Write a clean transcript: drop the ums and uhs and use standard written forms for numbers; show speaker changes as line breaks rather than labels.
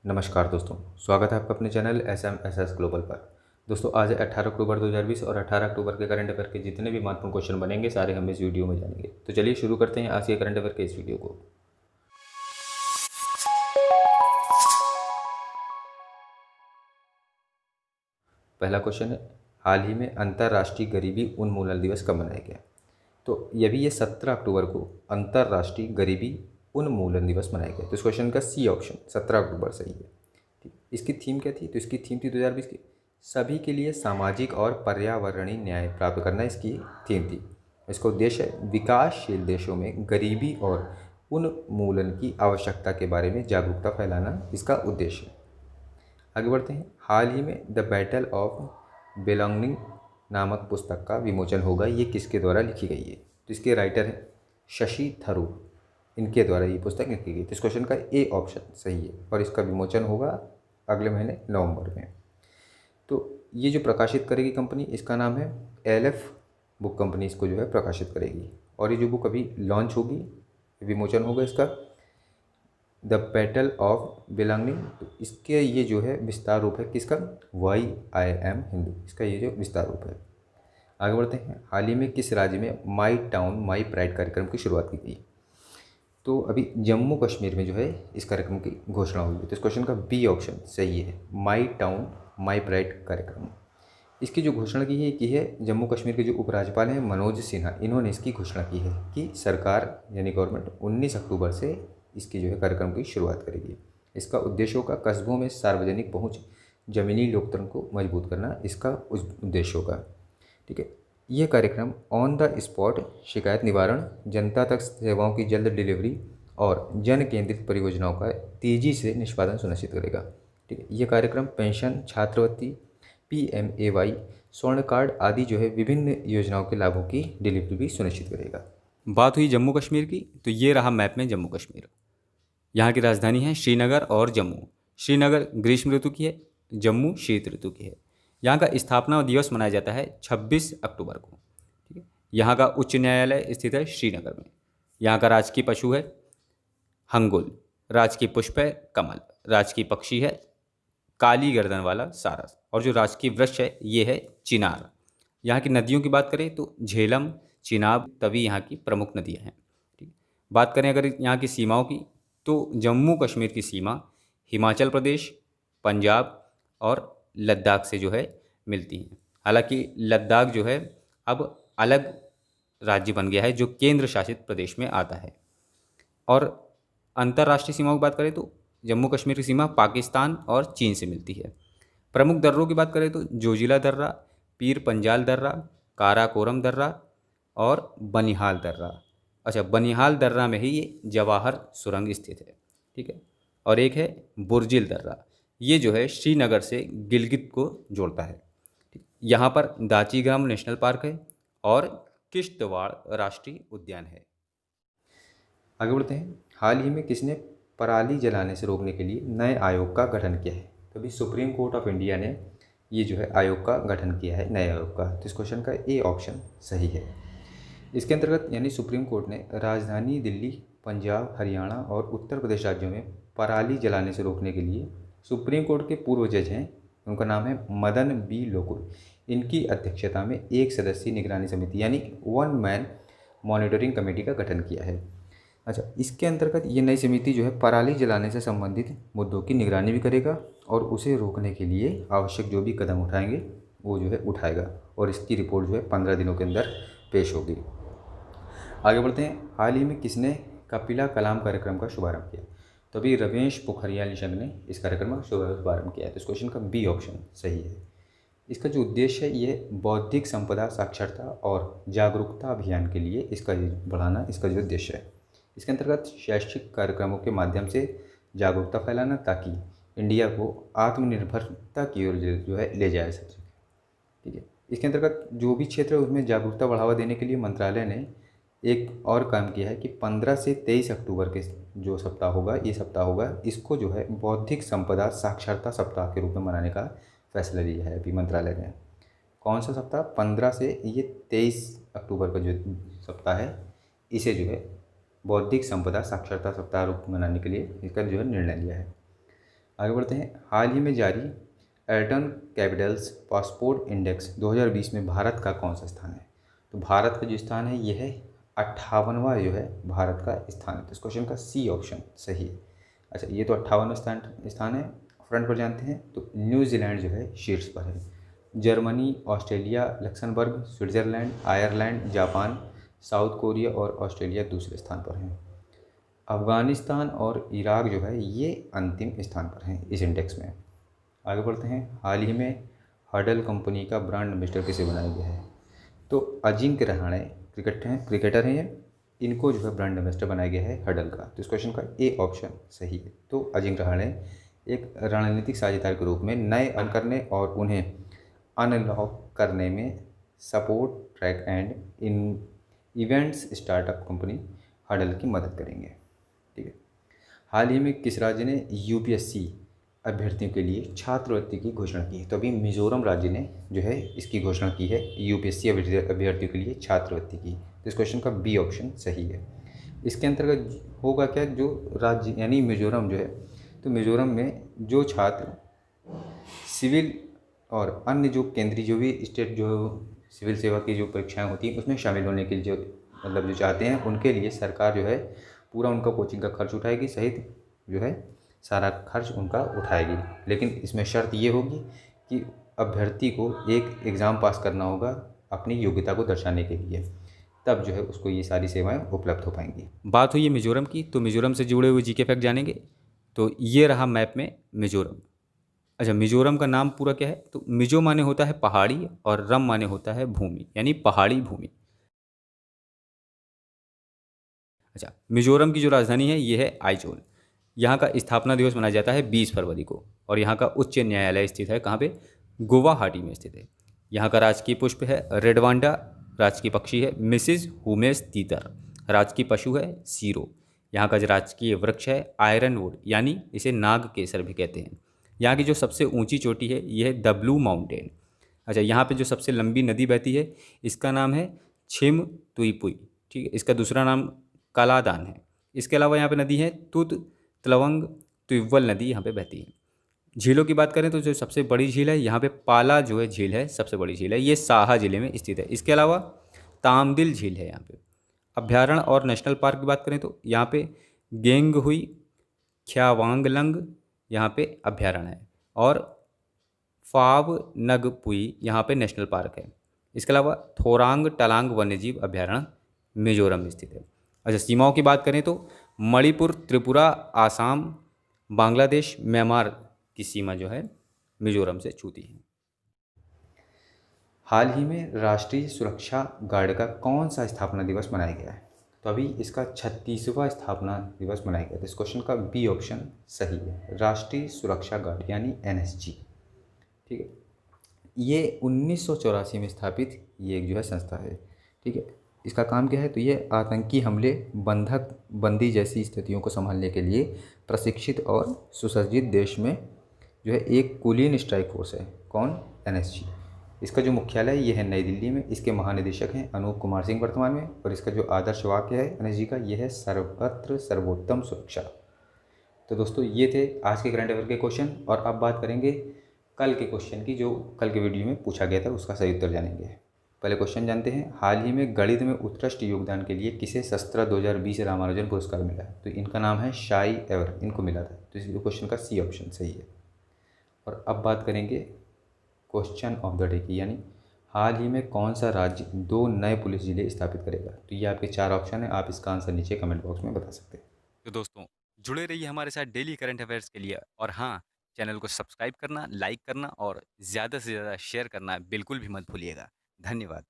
नमस्कार दोस्तों, स्वागत है आपका अपने चैनल SMS ग्लोबल पर। दोस्तों आज है 18 अक्टूबर 2020 और 18 अक्टूबर के करंट अफेयर के जितने भी महत्वपूर्ण क्वेश्चन बनेंगे सारे हम इस वीडियो में जानेंगे। तो चलिए शुरू करते हैं आज के करंट अफेयर के इस वीडियो को। पहला क्वेश्चन है, हाल ही में अंतर्राष्ट्रीय गरीबी उन्मूलन दिवस कब मनाया गया? तो ये 17 अक्टूबर को अंतर्राष्ट्रीय गरीबी उन्मूलन दिवस मनाया गया। तो इस क्वेश्चन का सी ऑप्शन 17 अक्टूबर सही है। ठीक, इसकी थीम क्या थी? तो इसकी थीम थी 2020 की सभी के लिए सामाजिक और पर्यावरणीय न्याय प्राप्त करना, इसकी थीम थी। इसका उद्देश्य है विकासशील देशों में गरीबी और उन्मूलन की आवश्यकता के बारे में जागरूकता फैलाना इसका उद्देश्य है। आगे बढ़ते हैं। हाल ही में द बैटल ऑफ बिलोंगिंग नामक पुस्तक का विमोचन होगा, ये किसके द्वारा लिखी गई है? तो इसके राइटर हैं शशि थरूर, इनके द्वारा ये पुस्तक लिखी गई। तो इस क्वेश्चन का ए ऑप्शन सही है और इसका विमोचन होगा अगले महीने नवंबर में। तो ये जो प्रकाशित करेगी कंपनी, इसका नाम है एलएफ बुक कंपनी, इसको जो है प्रकाशित करेगी। और ये जो बुक अभी लॉन्च होगी, विमोचन होगा इसका द बैटल ऑफ बिलोंगिंग। तो इसके ये जो है विस्तार रूप है किसका? YIM हिंदू, इसका ये जो विस्तार रूप है। आगे बढ़ते हैं। हाल ही में किस राज्य में माई टाउन माई प्राइड कार्यक्रम की शुरुआत की गई? तो अभी जम्मू कश्मीर में जो है इस कार्यक्रम की घोषणा हुई है। तो इस क्वेश्चन का बी ऑप्शन सही है, माई टाउन माई प्राइड कार्यक्रम। इसकी जो घोषणा की है जम्मू कश्मीर के जो उपराज्यपाल हैं मनोज सिन्हा, इन्होंने इसकी घोषणा की है कि सरकार यानी गवर्नमेंट 19 अक्टूबर से इसकी जो है कार्यक्रम की शुरुआत करेगी। इसका उद्देश्य होगा कस्बों में सार्वजनिक पहुंच, जमीनी लोकतंत्र को मजबूत करना, इसका उद्देश्य होगा। ठीक है, यह कार्यक्रम ऑन द स्पॉट शिकायत निवारण, जनता तक सेवाओं की जल्द डिलीवरी और जन केंद्रित परियोजनाओं का तेज़ी से निष्पादन सुनिश्चित करेगा। ठीक है, यह कार्यक्रम पेंशन, छात्रवृत्ति, PMAY, स्वर्ण कार्ड आदि जो है विभिन्न योजनाओं के लाभों की डिलीवरी भी सुनिश्चित करेगा। बात हुई जम्मू कश्मीर की, तो ये रहा मैप में जम्मू कश्मीर। यहाँ की राजधानी है श्रीनगर और जम्मू। श्रीनगर ग्रीष्म ऋतु की है, जम्मू शीत ऋतु की है। यहाँ का स्थापना दिवस मनाया जाता है 26 अक्टूबर को। ठीक है, यहाँ का उच्च न्यायालय स्थित है श्रीनगर में। यहाँ का राजकीय पशु है हंगुल, राजकीय पुष्प है कमल, राजकीय पक्षी है काली गर्दन वाला सारस और जो राजकीय वृक्ष है ये है चिनार। यहाँ की नदियों की बात करें तो झेलम, चिनाब, तवी यहाँ की प्रमुख नदियाँ हैं। ठीक, बात करें अगर यहाँ की सीमाओं की, तो जम्मू कश्मीर की सीमा हिमाचल प्रदेश, पंजाब और लद्दाख से जो है मिलती हैं। हालांकि लद्दाख जो है अब अलग राज्य बन गया है जो केंद्र शासित प्रदेश में आता है। और अंतर्राष्ट्रीय सीमाओं की बात करें तो जम्मू कश्मीर की सीमा पाकिस्तान और चीन से मिलती है। प्रमुख दर्रों की बात करें तो जोजिला दर्रा, पीर पंजाल दर्रा, काराकोरम दर्रा और बनिहाल दर्रा। अच्छा, बनिहाल दर्रा में ही ये जवाहर सुरंग स्थित है। ठीक है, और एक है बुर्जिल दर्रा, ये जो है श्रीनगर से गिलगित को जोड़ता है। ठीक, यहाँ पर दाचीग्राम नेशनल पार्क है और किश्तवाड़ राष्ट्रीय उद्यान है। आगे बढ़ते हैं। हाल ही में किसने पराली जलाने से रोकने के लिए नए आयोग का गठन किया है? तो अभी सुप्रीम कोर्ट ऑफ इंडिया ने ये जो है आयोग का गठन किया है, नए आयोग का। तो इस क्वेश्चन का ए ऑप्शन सही है। इसके अंतर्गत यानी सुप्रीम कोर्ट ने राजधानी दिल्ली, पंजाब, हरियाणा और उत्तर प्रदेश राज्यों में पराली जलाने से रोकने के लिए सुप्रीम कोर्ट के पूर्व जज हैं, उनका नाम है मदन बी लोकुर, इनकी अध्यक्षता में एक सदस्यीय निगरानी समिति यानी 1 मैन मॉनिटरिंग कमेटी का गठन किया है। अच्छा, इसके अंतर्गत ये नई समिति जो है पराली जलाने से संबंधित मुद्दों की निगरानी भी करेगा और उसे रोकने के लिए आवश्यक जो भी कदम उठाएंगे वो जो है उठाएगा और इसकी रिपोर्ट जो है 15 दिनों के अंदर पेश होगी। आगे बढ़ते हैं। हाल ही में किसने कपिला कलाम कार्यक्रम का शुभारंभ किया? तो अभी रमेश पोखरियाल निशंक ने इस कार्यक्रम का शुभारंभ किया है। तो इस क्वेश्चन का बी ऑप्शन सही है। इसका जो उद्देश्य है ये बौद्धिक संपदा साक्षरता और जागरूकता अभियान के लिए इसका बढ़ाना, इसका जो उद्देश्य है। इसके अंतर्गत शैक्षिक कार्यक्रमों के माध्यम से जागरूकता फैलाना ताकि इंडिया को आत्मनिर्भरता की ओर जो है ले जाया सके। ठीक है, इसके अंतर्गत जो भी क्षेत्र है उसमें जागरूकता बढ़ावा देने के लिए मंत्रालय ने एक और काम किया है कि 15 से 23 अक्टूबर के जो सप्ताह होगा, ये सप्ताह होगा, इसको जो है बौद्धिक संपदा साक्षरता सप्ताह के रूप में मनाने का फैसला लिया है अभी मंत्रालय ने। कौन सा सप्ताह? 15 से ये 23 अक्टूबर का जो सप्ताह है, इसे जो है बौद्धिक संपदा साक्षरता सप्ताह रूप मनाने के लिए इसका जो है निर्णय लिया है। आगे बढ़ते हैं। हाल ही में जारी एर्टन कैपिटल्स पासपोर्ट इंडेक्स 2020 में भारत का कौन सा स्थान है? तो भारत का जो स्थान है यह है 58वां जो है भारत का स्थान है। तो इस क्वेश्चन का सी ऑप्शन सही है। अच्छा, ये तो 58वां स्थान स्थान है। फ्रंट पर जानते हैं तो न्यूजीलैंड जो है शीर्ष पर है। Germany, Australia, Luxembourg, Switzerland, Ireland, Japan, south Korea और ऑस्ट्रेलिया दूसरे स्थान पर हैं। अफ़गानिस्तान और इराक जो है ये अंतिम स्थान पर हैं इस इंडेक्स में। आगे बढ़ते हैं। हाल ही में हडल कंपनी का ब्रांड एम्बेसडर किसे बनाया गया है? तो अजिंक्य रहाणे क्रिकेटर हैं ये, इनको जो है ब्रांड एम्बेसडर बनाया गया है हडल का। तो इस क्वेश्चन का ए ऑप्शन सही है। तो अजिंक्य रहाणे एक रणनीतिक साझेदार के रूप में नए करने और उन्हें अनलॉक करने में support track and in events startup company huddle की मदद करेंगे। ठीक है। हाल ही में किस राज्य ने यूपीएससी अभ्यर्थियों के लिए छात्रवृत्ति की घोषणा की है? तो अभी मिजोरम राज्य ने जो है इसकी घोषणा की है, यूपीएससी अभ्यर्थियों के लिए छात्रवृत्ति की। तो इस क्वेश्चन का बी ऑप्शन सही है। इसके अंतर्गत होगा क्या, जो राज्य यानी मिजोरम जो है, तो मिजोरम में जो छात्र सिविल और अन्य जो केंद्रीय जो भी स्टेट जो सिविल सेवा की जो परीक्षाएं होती हैं उसमें शामिल होने के लिए जो मतलब जो चाहते हैं उनके लिए सरकार जो है पूरा उनका कोचिंग का खर्च उठाएगी, सहित जो है सारा खर्च उनका उठाएगी। लेकिन इसमें शर्त ये होगी कि अभ्यर्थी को एक एग्ज़ाम पास करना होगा अपनी योग्यता को दर्शाने के लिए, तब जो है उसको ये सारी सेवाएं उपलब्ध हो पाएंगी। बात हुई है मिजोरम की, तो मिजोरम से जुड़े हुए जीके फैक्ट जानेंगे। तो ये रहा मैप में मिजोरम। अच्छा, मिजोरम का नाम पूरा क्या है? तो मिजो माने होता है पहाड़ी और रम माने होता है भूमि, यानी पहाड़ी भूमि। अच्छा, मिजोरम की जो राजधानी है ये है आइजोल। यहाँ का स्थापना दिवस मनाया जाता है 20 फरवरी को, और यहाँ का उच्च न्यायालय स्थित है कहाँ पे? गुवाहाटी में स्थित है। यहाँ का राजकीय पुष्प है रेडवांडा, राजकीय पक्षी है मिसिज हुमेस तीतर, राजकीय पशु है सीरो। यहाँ का जो राजकीय वृक्ष है आयरन वुड, यानी इसे नाग केसर भी कहते हैं। यहाँ की जो सबसे ऊंची चोटी है यह है द ब्लू माउंटेन। अच्छा, यहाँ पे जो सबसे लंबी नदी बहती है इसका नाम है छिम तुईपुई। ठीक है, इसका दूसरा नाम कालादान है। इसके अलावा यहाँ पे नदी है तुत तलवंग तुइवल नदी यहाँ पे बहती है। झीलों की बात करें तो जो सबसे बड़ी झील है यहाँ पे पाला जो है झील है, सबसे बड़ी झील है, ये साहा जिले में स्थित है। इसके अलावा तामदिल झील है यहाँ पे। अभ्यारण्य और नेशनल पार्क की बात करें तो यहाँ पे गेंग हुई ख्यावांगलंग यहाँ पे अभ्यारण्य है, और फाव नगपुई यहाँ पे नेशनल पार्क है। इसके अलावा थोरांग टलांग वन्यजीव अभ्यारण्य मिजोरम में स्थित है। अच्छा, सीमाओं की बात करें तो मणिपुर, त्रिपुरा, आसाम, बांग्लादेश, म्यांमार की सीमा जो है मिजोरम से छूती है। हाल ही में राष्ट्रीय सुरक्षा गार्ड का कौन सा स्थापना दिवस मनाया गया है? तो अभी इसका 36वां स्थापना दिवस मनाया गया। तो इस क्वेश्चन का बी ऑप्शन सही है। राष्ट्रीय सुरक्षा गार्ड यानी एनएसजी। ठीक है, ये 1984 में स्थापित ये एक जो है संस्था है। ठीक है, इसका काम क्या है? तो ये आतंकी हमले, बंधक बंदी जैसी स्थितियों को संभालने के लिए प्रशिक्षित और सुसज्जित देश में जो है एक कुलीन स्ट्राइक फोर्स है। कौन? एनएसजी। इसका जो मुख्यालय ये है नई दिल्ली में। इसके महानिदेशक हैं अनूप कुमार सिंह वर्तमान में, और इसका जो आदर्श वाक्य है एनएसजी का ये है सर्वत्र सर्वोत्तम सुरक्षा। तो दोस्तों ये थे आज के करंट अफेयर के क्वेश्चन, और अब बात करेंगे कल के क्वेश्चन की, जो कल के वीडियो में पूछा गया था उसका सही उत्तर जानेंगे। पहले क्वेश्चन जानते हैं। हाल ही में गणित में उत्कृष्ट योगदान के लिए किसे सस्त्रा 2020 रामानुजन पुरस्कार मिला है? तो इनका नाम है शाई एवर, इनको मिला था। तो इस क्वेश्चन का सी ऑप्शन सही है। और अब बात करेंगे क्वेश्चन ऑफ द डे की, यानी हाल ही में कौन सा राज्य 2 नए पुलिस जिले स्थापित करेगा? तो ये आपके 4 ऑप्शन है, आप इसका आंसर नीचे कमेंट बॉक्स में बता सकते हैं।
तो दोस्तों, जुड़े रहिए हमारे साथ डेली करंट अफेयर्स के लिए, और हाँ, चैनल को सब्सक्राइब करना, लाइक करना और ज़्यादा से ज़्यादा शेयर करना बिल्कुल भी मत भूलिएगा। धन्यवाद।